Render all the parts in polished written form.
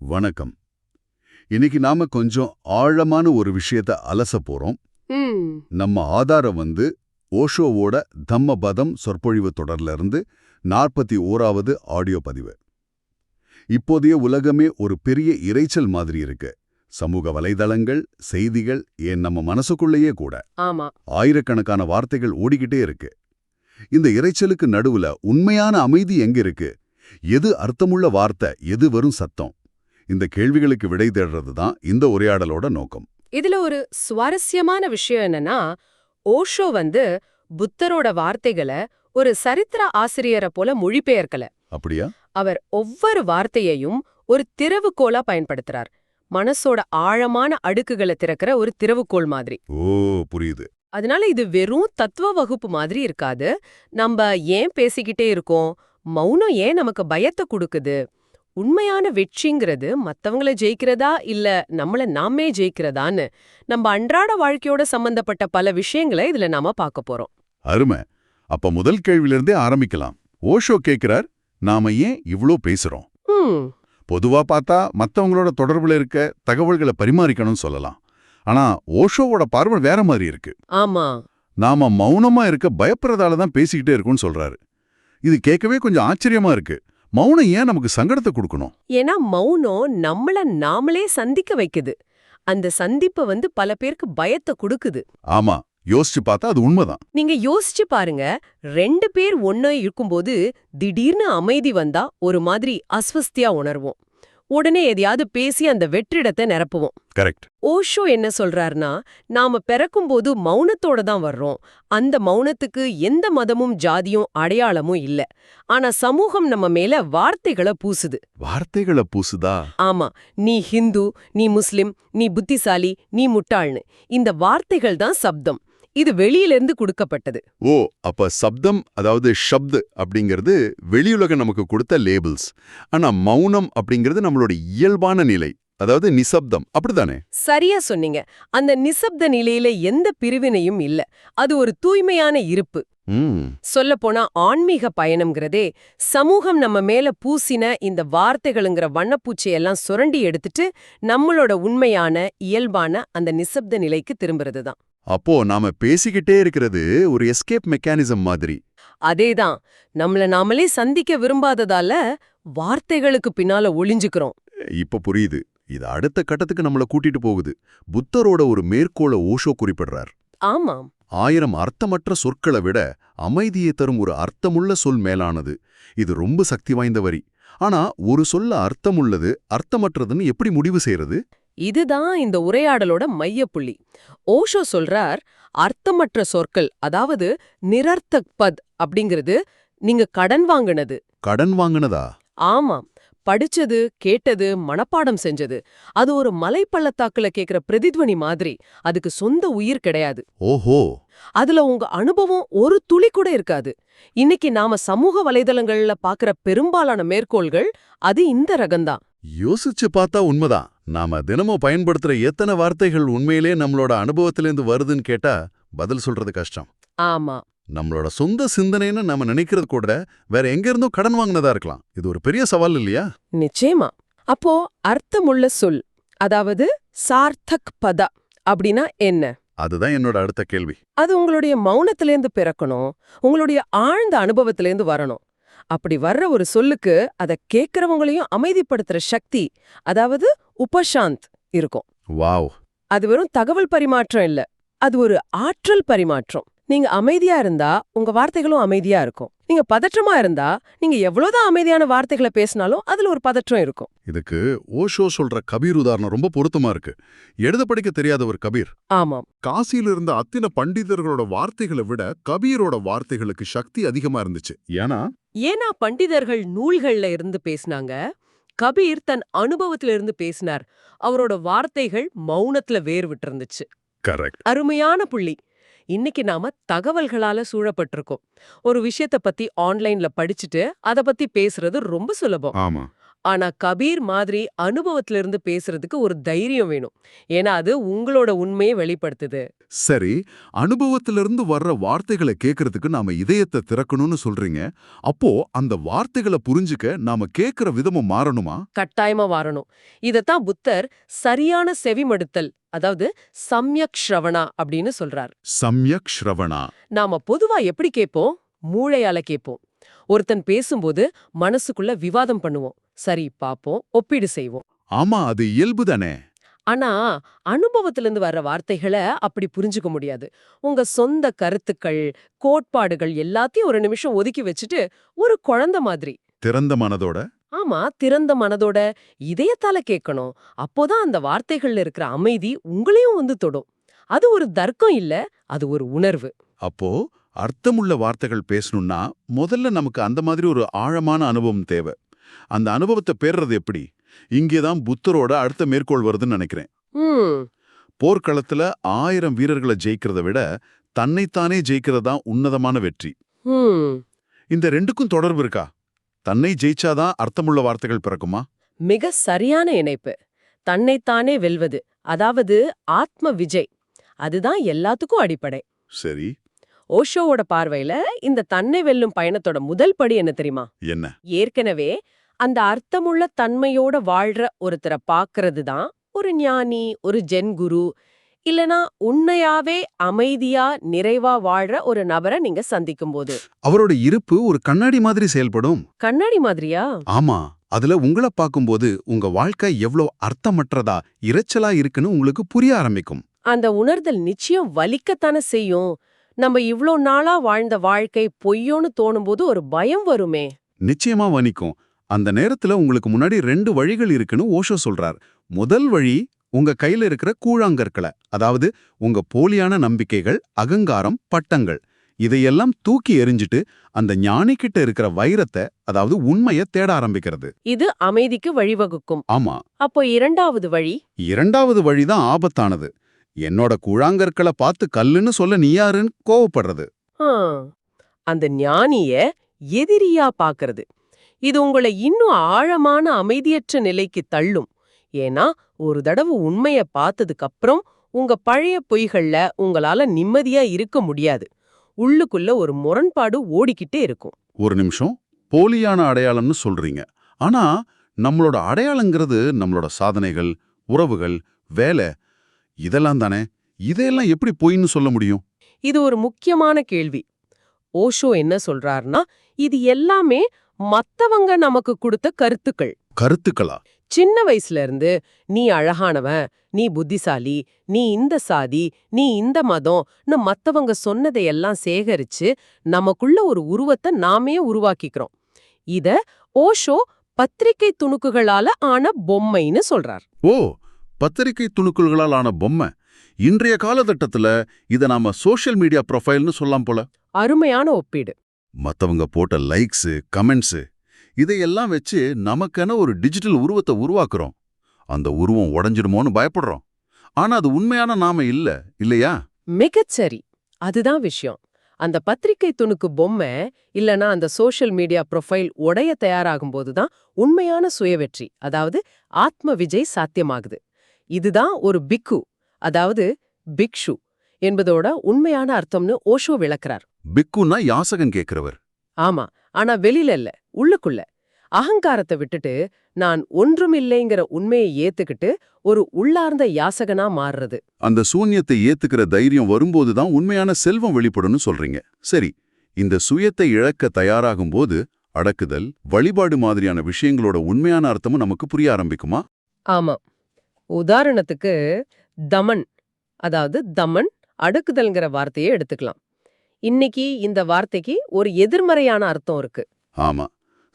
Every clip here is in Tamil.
வணக்கம். இன்னைக்கு நாம கொஞ்சம் ஆழமான ஒரு விஷயத்த அலச போறோம். ம் நம்ம ஆதாரம் ஓஷோவோட தம்மபதம் சொற்பொழிவு தொடர்ல இருந்து 41வது ஆடியோ பதிவு. இப்போதைய உலகமே ஒரு பெரிய இரைச்சல் மாதிரி இருக்கு. சமூக வலைதளங்கள், செய்திகள், ஏன் நம்ம மனசுக்குள்ளேயே கூட ஆமா ஆயிரக்கணக்கான வார்த்தைகள் ஓடிக்கிட்டே இருக்கு. இந்த இரைச்சலுக்கு நடுவுல உண்மையான அமைதி எங்க இருக்கு? எது அர்த்தமுள்ள வார்த்தை, எது வெறும் சத்தம்? இந்த கேள்விகளுக்கு விடை தேடுறது தான் இந்த உரையாடலோட நோக்கம். இதுல ஒரு சுவாரஸ்யமான விஷயம் என்னன்னா, ஓஷோ புத்தரோட வார்த்தைகளை ஒரு சரித்திர ஆசிரியரை போல மொழிபெயர்க்கல. அப்படியா? அவர் ஒவ்வொரு வார்த்தையையும் ஒரு திறவுகோலா பயன்படுத்துறார். மனசோட ஆழமான அடுக்குகளை திறக்கிற ஒரு திறவுகோல் மாதிரி. ஓ, புரியுது. அதனால இது வெறும் தத்துவ வகுப்பு மாதிரி இருக்காது. நம்ம ஏன் பேசிக்கிட்டே இருக்கோம், மௌனம் ஏன் நமக்கு பயத்தை கொடுக்குது, உண்மையான வெற்றிங்கிறது மத்தவங்கள ஜெயிக்கிறதா இல்ல நம்மள நாமே ஜெயிக்கிறதான்னு நம்ம அன்றாட வாழ்க்கையோட சம்பந்தப்பட்ட பல விஷயங்களை இதுல நாம பார்க்க போறோம். அருமை. அப்ப முதல் கேள்வியிலிருந்தே ஆரம்பிக்கலாம். ஓஷோ கேக்குறார், நாம ஏன் இவ்ளோ பேசுறோம்? ம் பொதுவா பார்த்தா மத்தவங்களோட தொடர்புல இருக்க தகவல்களை பரிமாறிக்கணும்னு சொல்லலாம். ஆனா ஓஷோவோட பார்வை வேற மாதிரி இருக்கு. ஆமா நாம மௌனமா இருக்க பயப்படுறதால தான் பேசிக்கிட்டே இருக்கும்னு சொல்றாரு. இது கேட்கவே கொஞ்சம் ஆச்சரியமா இருக்கு. மௌனம் ஏன் நமக்கு சங்கடத்தை கொடுக்கணும்? ஏன்னா மௌனம் நம்மள நாமளே சந்திக்க வைக்குது. அந்த சந்திப்பு பல பேருக்கு பயத்தை கொடுக்குது. ஆமா, யோசிச்சு பார்த்தா அது உண்மைதான். நீங்க யோசிச்சு பாருங்க, 2 பேர் ஒண்ணா இருக்கும்போது திடீர்னு அமைதி வந்தா ஒரு மாதிரி அஸ்வஸ்தியா உணர்வோம். உடனே எதையாவது பேசி அந்த வெற்றிடத்தை நிரப்புவோம். கரெக்ட். ஓஷோ என்ன சொல்றாருன்னா, நாம பிறக்கும்போது மௌனத்தோட தான் வர்றோம். அந்த மௌனத்துக்கு எந்த மதமும் ஜாதியும் அடையாளமும் இல்ல. ஆனா சமூகம் நம்ம மேல வார்த்தைகளை பூசுது. வார்த்தைகளை பூசுதா? ஆமா, நீ ஹிந்து, நீ முஸ்லிம், நீ புத்திசாலி, நீ முட்டாள்னு இந்த வார்த்தைகள் தான் சப்தம். இது வெளியிலிருந்து கொடுக்கப்பட்டது. ஓ, அப்ப சப்தம், அதாவது ஷப்து அப்படிங்கிறது வெளியுலகம் நமக்கு கொடுத்த லேபிள்ஸ். ஆனா மௌனம் அப்படிங்கிறது நம்மளோட இயல்பான நிலை, அதாவது நிசப்தம். அப்படிதானே? சரியா சொன்னீங்க. அந்த நிசப்த நிலையில எந்த பிரிவினையும் இல்ல. அது ஒரு தூய்மையான இருப்பு. சொல்லப்போனா ஆன்மீக பயணம்ங்கிறதே சமூகம் நம்ம மேல பூசின இந்த வார்த்தைகளுங்கிற வண்ணப்பூச்சியெல்லாம் சுரண்டி எடுத்துட்டு நம்மளோட உண்மையான இயல்பான அந்த நிசப்த நிலைக்கு திரும்புறது தான். அப்போ நாம பேசிக்கிட்டே இருக்கிறது ஒரு எஸ்கேப் மெக்கானிசம் மாதிரி. அதேதான், நம்மள நாமளே சந்திக்க விரும்பாததால வார்த்தைகளுக்கு பின்னால ஒளிஞ்சுக்கிறோம். இப்ப புரியுது. இது அடுத்த கட்டத்துக்கு நம்மள கூட்டிட்டு போகுது. புத்தரோட ஒரு மேற்கோளை ஓஷோ குறிப்பிடுறார். ஆமாம், 1000 அர்த்தமற்ற சொற்களை விட அமைதியை தரும் ஒரு அர்த்தமுள்ள சொல் மேலானது. இது ரொம்ப சக்தி வாய்ந்த வரி. ஆனா ஒரு சொல்ல அர்த்தமுள்ளது அர்த்தமற்றதுன்னு எப்படி முடிவு செய்யறது? இதுதான் இந்த உரையாடலோட மையப்புள்ளி. ஓஷோ சொல்றார், அர்த்தமற்ற சொற்கள், அதாவது நிரர்த்தக் பத் அப்படிங்கிறது நீங்க கடன் வாங்குனது. கடன் வாங்குனதா? ஆமாம், படிச்சது, கேட்டது, மனப்பாடம் செஞ்சது. அது ஒரு மலைப்பள்ளத்தாக்குல கேக்குற பிரதித்வனி மாதிரி. அதுக்கு சொந்த உயிர் கிடையாது. ஓஹோ. அதுல உங்க அனுபவம் ஒரு துளி கூட இருக்காது. இன்னைக்கு நாம சமூக வலைதளங்கள்ல பாக்குற பெரும்பாலான மேற்கோள்கள் அது இந்த ரகம்தான். யோசிச்சு பார்த்தா உண்மைதான். நாம தினமும் பயன்படுத்துற எத்தனை வார்த்தைகள் உண்மையிலே நம்மளோட அனுபவத்திலேருந்து வருதுன்னு கேட்டா பதில் சொல்றது கஷ்டம். ஆமா, நம்மளோட சொந்த சிந்தனைன்னு நம்ம நினைக்கிறது கூட வேற எங்க இருந்தோ கடன் வாங்கினதா இருக்கலாம். இது ஒரு பெரிய சவால் இல்லையா? நிச்சயமா. அப்போ அர்த்தமுள்ள சொல், அதாவது சார்த்தக் பத அப்படின்னா என்ன? அதுதான் என்னோட அடுத்த கேள்வி. அது உங்களுடைய மௌனத்திலேந்து பிறக்கணும், உங்களுடைய ஆழ்ந்த அனுபவத்திலேந்து வரணும். அப்படி வர்ற ஒரு சொல்லுக்கு அதை கேட்கறவங்களையும் அமைதிப்படுத்துற சக்தி, அதாவது உபசாந்த் இருக்கும். வாவ். அது வெறும் தகவல் பரிமாற்றம் இல்ல, அது ஒரு ஆற்றல் பரிமாற்றம். நீங்க அமைதியா இருந்தா உங்க வார்த்தைகளும் அமைதியா இருக்கும். நீங்க பதற்றமா இருந்தா நீங்க எவ்வளவுதான் அமைதியான வார்த்தைகளை பேசினாலும் அதுல ஒரு பதற்றம் இருக்கும். இதுக்கு ஓஷோ சொல்ற கபீர் உதாரணம் ரொம்ப பொருத்தமா இருக்கு. எழுத படிக்க தெரியாத ஒரு கபீர். ஆமாம், காசியில இருந்த அத்தனை பண்டிதர்களோட வார்த்தைகளை விட கபீரோட வார்த்தைகளுக்கு சக்தி அதிகமா இருந்துச்சு. ஏன்னா பண்டிதர்கள் நூல்கள்ல இருந்து பேசினாங்க, கபீர் தன் அனுபவத்துல இருந்து பேசினார். அவரோட வார்த்தைகள் மௌனத்துல வேர் விட்டு இருந்துச்சு. கரெக்ட். அருமையான புள்ளி. இன்னைக்கு நாம தகவல்களால சூழப்பட்டிருக்கோம். ஒரு விஷயத்த பத்தி ஆன்லைன்ல படிச்சுட்டு அத பத்தி பேசுறது ரொம்ப சுலபம். ஆமா. ஆனா கபீர் மாதிரி அனுபவத்துல இருந்து பேசுறதுக்கு ஒரு தைரியம் வேணும். ஏன்னா அது உங்களோட உண்மையை வெளிப்படுத்துது. சரி, அனுபவத்திலிருந்து வர்ற வார்த்தைகளை கேட்கறதுக்கு நாம இதயத்தை திறக்கணும்னு சொல்றீங்க. அப்போ அந்த வார்த்தைகளை புரிஞ்சுக்க நாம கேட்கிற விதமும் மாறணுமா? கட்டாயமா வாரணும். இதத்தான் புத்தர் சரியான செவிமடுத்தல், அதாவது சம்யக் ஸ்ரவணா அப்படின்னு சொல்றார். சம்யக் ஸ்ரவணா. நாம பொதுவா எப்படி கேட்போம்? மூளையால கேட்போம். ஒருத்தன் பேசும்போது மனசுக்குள்ள விவாதம் பண்ணுவோம். சரி பாப்போம், ஒப்பீடு செய்வோம். ஆமா, அது இயல்புதானே. ஆனா அனுபவத்திலிருந்து வர்ற வார்த்தைகளை அப்படி புரிஞ்சுக்க முடியாது. உங்க சொந்த கருத்துக்கள், கோட்பாடுகள் எல்லாத்தையும் ஒரு நிமிஷம் ஒதுக்கி வச்சுட்டு ஒரு குழந்தை மாதிரி, திறந்த மனதோட. ஆமா, திறந்த மனதோட இதயத்தால கேட்கணும். அப்போதான் அந்த வார்த்தைகள்ல இருக்கிற அமைதி உங்களையும் வந்து தொடும். அது ஒரு தர்க்கம் இல்ல, அது ஒரு உணர்வு. அப்போ அர்த்தமுள்ள வார்த்தைகள் பேசணும்னா முதல்ல நமக்கு அந்த மாதிரி ஒரு ஆழமான அனுபவம் தேவை. அந்த அனுபவத்தை பெறுறது எப்படி? இங்கேதான் புத்தரோட அடுத்த மேற்கோள் வருதுன்னு நினைக்கிறேன். ம் போர்க்களத்துல 1000 வீரர்களை ஜெயிக்கிறத விட தன்னைத்தானே ஜெயிக்கிறது தான் உன்னதமான வெற்றி. ம் இந்த ரெண்டுக்கும் தொடர்பு இருக்கா? தன்னை ஜெயிச்சாதான் அர்த்தமுள்ள வார்த்தைகள் பிறக்குமா? மிக சரியான இணைப்பு. தன்னைத்தானே வெல்வது, அதாவது ஆத்ம விஜய், அதுதான் எல்லாத்துக்கும் அடிப்படை. சரி, ஓஷோவோட பார்வையில இந்த தன்னை வெல்லும் பயணத்தோட முதல் படி என்ன தெரியுமா? என்ன? ஏற்கனவே அந்த அர்த்தமுள்ள தன்மையோட வாழ்ற ஒருத்தரை பாக்குறது தான் ஒரு ஞானி, ஒரு ஜென் குரு, இல்லனா உண்மையாவே அமைதியா நிறைவா வாழ்ற ஒரு நபரை நீங்க சந்திக்கும் போது. அவரோட இருப்பு ஒரு கண்ணாடி மாதிரி செயல்படும். கண்ணாடி மாதிரியா? ஆமா, அதுல உங்களை பார்க்கும்போது உங்க வாழ்க்கை எவ்வளவு அர்த்தமற்றதா, இரைச்சலா இருக்குன்னு உங்களுக்கு புரிய ஆரம்பிக்கும். அந்த உணர்தல் நிச்சயம் வலிக்கத்தானே செய்யும். நம்ம இவ்ளோ நாளா வாழ்ந்த வாழ்க்கை பொய்யோன்னு தோணும்போது ஒரு பயம் வருமே. நிச்சயமா வனிக்கும். அந்த நேரத்துல உங்களுக்கு முன்னாடி 2 வழிகள் இருக்குன்னு ஓஷோ சொல்றார். முதல் வழி உங்க கையில இருக்கிற கூழாங்கற்களை, அதாவது உங்க போலியான நம்பிக்கைகள், அகங்காரம், பட்டங்கள், இதையெல்லாம் தூக்கி எறிஞ்சிட்டு அந்த ஞானிகிட்ட இருக்கிற வைரத்தை, அதாவது உண்மையை தேட ஆரம்பிக்கிறது. இது அமைதிக்கு வழிவகுக்கும். ஆமா. அப்போ இரண்டாவது வழி? இரண்டாவது வழிதான் ஆபத்தானது. என்னோட கூழாங்கற்களை பார்த்து கல்லுன்னு சொல்ல நீ யாருன்னு கோவப்படுறது. ஆ, அந்த ஞானிய எதிரியா பாக்குறது. இது உங்களை இன்னும் ஆழமான அமைதியற்ற நிலைக்கு தள்ளும். ஏன்னா ஒரு தடவை உண்மைய பார்த்ததுக்கு அப்புறம் உங்க பழைய பொய்கள்ல உங்களால நிம்மதியா இருக்க முடியாது. உள்ளுக்குள்ள ஒரு முரண்பாடு ஓடிக்கிட்டே இருக்கும். ஒரு நிமிஷம், போலியான அடையாளம்னு சொல்றீங்க. ஆனா நம்மளோட அடையாளங்கிறது நம்மளோட சாதனைகள், உறவுகள், வேலை, இதெல்லாம் தானே. இதையெல்லாம் எப்படி பொய்ன்னு சொல்ல முடியும்? இது ஒரு முக்கியமான கேள்வி. ஓஷோ என்ன சொல்றாருன்னா, இது எல்லாமே மத்தவங்க நமக்கு கொடுத்த கருத்துக்கள். கருத்துக்களா? சின்ன வயசுல இருந்து நீ அழகானவன், நீ புத்திசாலி, நீ இந்த சாதி, நீ இந்த மதம்னு மத்தவங்க சொன்னதையெல்லாம் சேகரிச்சு நமக்குள்ள ஒரு உருவத்தை நாமே உருவாக்கிக்கிறோம். இத ஓஷோ பத்திரிகை துணுக்குகளால ஆன பொம்மைன்னு சொல்றார். ஓ, பத்திரிகை துணுக்குகளால் ஆன பொம்மை. இன்றைய காலகட்டத்துல இத நாம சோஷியல் மீடியா ப்ரொஃபைல்னு சொல்லலாம் போல. அருமையான ஒப்பீடு. மத்தவங்க போட்ட லைக்ஸு, கமெண்ட்ஸு, இதையெல்லாம் வச்சு நமக்கென ஒரு டிஜிட்டல் உருவத்தை உருவாக்குறோம். அந்த உருவம் உடைஞ்சிடுமோன்னு பயப்படுறோம். ஆனா அது உண்மையான நாம இல்லையா? மிகச்சரி. அதுதான் விஷயம். அந்த பத்திரிகை துணுக்கு பொம்மை இல்லனா அந்த சோஷியல் மீடியா ப்ரொஃபைல் உடைய தயாராகும் போதுதான் உண்மையான சுயவெற்றி, அதாவது ஆத்ம விஜய் சாத்தியமாகுது. இதுதான் ஒரு பிக்கு, அதாவது பிக்ஷு என்பதோட உண்மையான அர்த்தம்னு ஓஷோ விளக்குறார். பிக்குன்னா யாசகம் கேட்கிறவர். ஆமா, ஆனா வெளியில இல்ல, உள்ளுக்குள்ள. அகங்காரத்தை விட்டுட்டு நான் ஒன்றுமில்லைங்கிற உண்மையை ஏத்துக்கிட்டு ஒரு உள்ளார்ந்த யாசகனா மாறுறது. அந்த சூன்யத்தை ஏத்துக்கிற தைரியம் வரும்போதுதான் உண்மையான செல்வம் வெளிப்படும்னு சொல்றீங்க. சரி, இந்த சுயத்தை இழக்க தயாராகும் போது அடக்குதல், வழிபாடு மாதிரியான விஷயங்களோட உண்மையான அர்த்தமும் நமக்கு புரிய ஆரம்பிக்குமா? ஆமா. உதாரணத்துக்கு தமன், அதாவது தமன், அடக்குதல்ங்கிற வார்த்தையை எடுத்துக்கலாம். இன்னைக்கு இந்த வார்த்தைக்கு ஒரு எதிர்மறையான அர்த்தம் இருக்கு. ஆமா,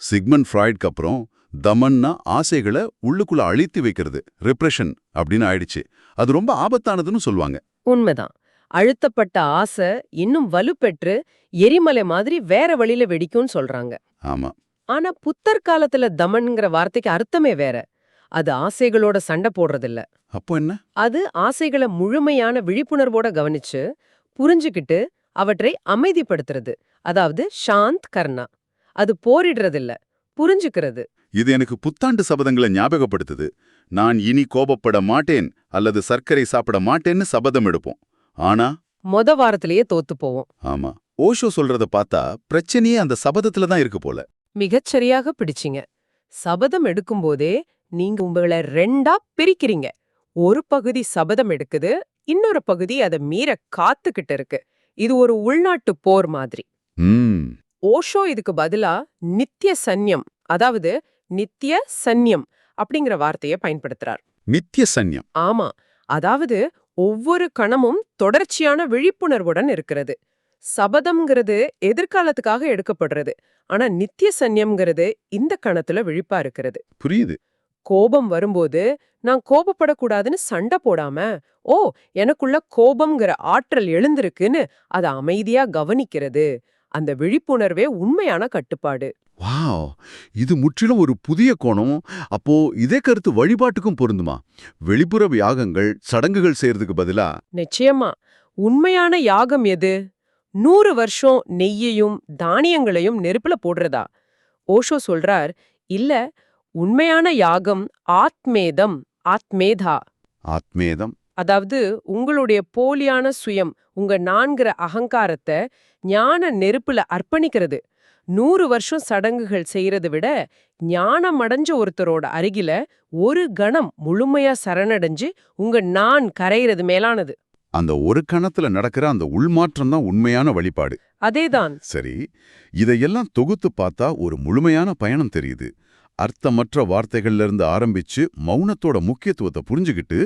சிக்மண்ட் ஃப்ராய்டுக்கு அப்புறம் தமன்னா ஆசைகளை உள்ளுக்குள்ள அழித்து வைக்கிறது, ரெப்ரெஷன் அப்படின்னு ஆயிடுச்சு. அது ரொம்ப ஆபத்தானதுன்னு சொல்லுவாங்க. உண்மைதான். அழுத்தப்பட்ட ஆசை இன்னும் வலுப்பெற்று எரிமலை மாதிரி வேற வழியில வெடிக்கும்னு சொல்றாங்க. ஆமா. ஆனா புத்தர் காலத்துல தமன்ங்கிற வார்த்தைக்கு அர்த்தமே வேற. அது ஆசைகளோட சண்டை போடுறதில்ல. அப்போ என்ன? அது ஆசைகளை முழுமையான விழிப்புணர்வோட கவனிச்சு புரிஞ்சுக்கிட்டு அவற்றை அமைதிப்படுத்துறது, அதாவது சாந்த் கர்ணா. அது போரிடுறதில்ல, புரிஞ்சுக்கிறது. இது எனக்கு புத்தாண்டு சபதங்களை ஞாபகப்படுத்துது. நான் இனி கோபப்பட மாட்டேன் அல்லது சர்க்கரை சாப்பிட மாட்டேன்னு சபதம் எடுப்போம். ஆனா வாரத்திலேயே தோத்து போவோம். ஆமா, ஓஷோ சொல்றத பார்த்தா பிரச்சனையே அந்த சபதத்துல தான் இருக்கு போல. மிகச்சரியாக பிடிச்சிங்க. சபதம் எடுக்கும்போதே நீங்க உங்களை 2ஆ பிரிக்கிறீங்க. ஒரு பகுதி சபதம் எடுக்குது, இன்னொரு பகுதி அதை மீற காத்துக்கிட்டு இருக்கு. இது ஒரு உள்நாட்டு போர் மாதிரி. ஓஷோ இதுக்கு பதிலா நித்திய சந்நியம், அதாவது நித்திய சந்நியம் அப்படிங்கிற வார்த்தையை பயன்படுத்துறார். நித்திய சந்நியம். ஆமா, அதாவது ஒவ்வொரு கணமும் தொடர்ச்சியான விழிப்புணர்வுடன் இருக்கிறது. சபதம்ங்கிறது எதிர்காலத்துக்காக எடுக்கப்படுறது. ஆனா நித்திய சந்நியம்ங்கிறது இந்த கணத்துல விழிப்பா இருக்கிறது. புரியுது. கோபம் வரும்போது நான் கோபப்படக்கூடாதுன்னு சண்டை போடாம, ஓ எனக்குள்ள கோபம்ங்கிற ஆற்றல் எழுந்திருக்குன்னு அதை அமைதியா கவனிக்கிறது. அந்த விழிப்புணர்வே உண்மையான கட்டுப்பாடு. வாவ், இது முற்றிலும் ஒரு புதிய கோணம். அப்போ இதே கருத்து வழிபாட்டுக்கும் பொருந்துமா? வெளிப்புற யாகங்கள், சடங்குகள் செய்யறதுக்கு பதிலா? நிச்சயமா. உண்மையான யாகம் எது? 100 வருஷம் நெய்யையும் தானியங்களையும் நெருப்புல போடுறதா? ஓஷோ சொல்றார், இல்ல, உண்மையான யாகம் ஆத்மேதம், ஆத்மேதா. ஆத்மேதம். அதாவது உங்களுடைய போலியான சுயம், உங்க நான்கிற அகங்காரத்தை ஞான நெருப்புல அர்ப்பணிக்கிறது. 100 வருஷம் சடங்குகள் செய்யறதை விட ஞானம் அடைஞ்ச ஒருத்தரோட அருகில ஒரு கணம் முழுமையா சரணடைஞ்சு உங்க நான் கரையிறது மேலானது. அந்த ஒரு கணத்துல நடக்கிற அந்த உள்மாற்றம் தான் உண்மையான வழிபாடு. அதேதான். சரி, இதையெல்லாம் தொகுத்து பார்த்தா ஒரு முழுமையான பயணம் தெரியுது. அர்த்தமற்ற வார்த்தைகள்ல இருந்து ஆரம்பிச்சு மௌனத்தோட முக்கியத்துவத்தை புரிஞ்சுக்கிட்டு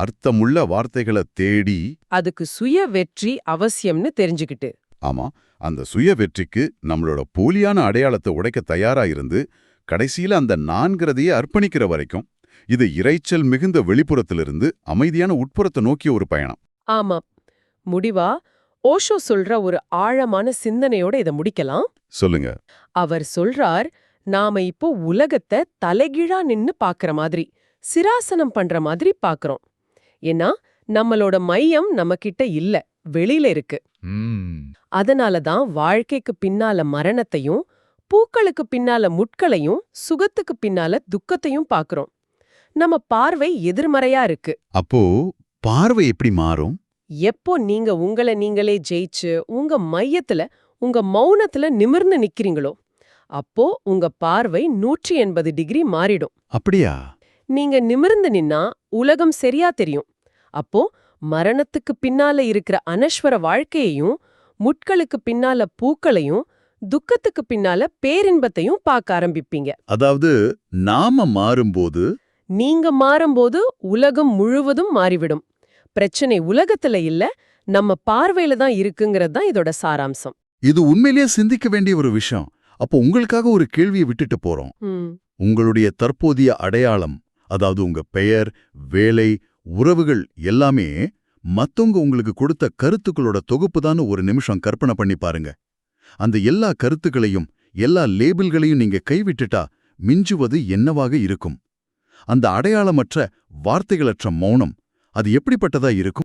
அர்த்தமுள்ள வார்த்தைகளை தேடி அதுக்கு சுய வெற்றி அவசியம்னு தெரிஞ்சுக்கிட்டு. ஆமா, அந்த சுய வெற்றிக்கு நம்மளோட போலியான அடையாளத்தை உடைக்க தயாரா இருந்து கடைசியில அந்த நான்கிறதையே அர்ப்பணிக்கிற வரைக்கும் இது இரைச்சல் மிகுந்த வெளிப்புறத்திலிருந்து அமைதியான உட்புறத்தை நோக்கிய ஒரு பயணம். ஆமா. முடிவா ஓஷோ சொல்ற ஒரு ஆழமான சிந்தனையோட இதை முடிக்கலாம். சொல்லுங்க. அவர் சொல்றார், நாம இப்போ உலகத்தை தலைகீழா நின்னு பாக்குற மாதிரி, சிராசனம் பண்ற மாதிரி பாக்குறோம். ஏன்னா நம்மளோட மையம் நம்ம கிட்ட இல்ல, வெளியில இருக்கு. அதனாலதான் வாழ்க்கைக்கு பின்னால மரணத்தையும், பூக்களுக்கு பின்னால முட்களையும், சுகத்துக்கு பின்னால துக்கத்தையும் பாக்குறோம். நம்ம பார்வை எதிர்மறையா இருக்கு. அப்போ பார்வை எப்படி மாறும்? எப்போ நீங்க உங்களை நீங்களே ஜெயிச்சு உங்க மையத்துல, உங்க மௌனத்துல நிமிர்ந்து நிக்கிறீங்களோ, அப்போ உங்க பார்வை 180 டிகிரி மாறிடும். அப்படியா? நீங்க நிமிர்ந்து நின்னா உலகம் சரியா தெரியும். அப்போ மரணத்துக்கு பின்னால இருக்கிற அனஸ்வர வாழ்க்கையையும், முட்களுக்கு பின்னால பூக்களையும், துக்கத்துக்கு பின்னால பேரின்பத்தையும் பார்க்க ஆரம்பிப்பீங்க. அதாவது நாம மாறும்போது, நீங்க மாறும்போது உலகம் முழுவதும் மாறிவிடும். பிரச்சனை உலகத்துல இல்ல, நம்ம பார்வையில தான் இருக்குங்கிறது தான் இதோட சாராம்சம். இது உண்மையிலேயே சிந்திக்க வேண்டிய ஒரு விஷயம். அப்போ உங்களுக்காக ஒரு கேள்வியை விட்டுட்டு போறோம். உங்களுடைய தற்போதைய அடையாளம், அதாவது உங்க பெயர், வேலை, உறவுகள் எல்லாமே மத்தவங்க உங்களுக்கு கொடுத்த கருத்துக்களோட தொகுப்புதான்னு ஒரு நிமிஷம் கற்பனை பண்ணி பாருங்க. அந்த எல்லா கருத்துக்களையும், எல்லா லேபிள்களையும் நீங்க கைவிட்டுட்டா மிஞ்சுவது என்னவாக இருக்கும்? அந்த அடையாளமற்ற, வார்த்தைகளற்ற மௌனம், அது எப்படிப்பட்டதா இருக்கும்?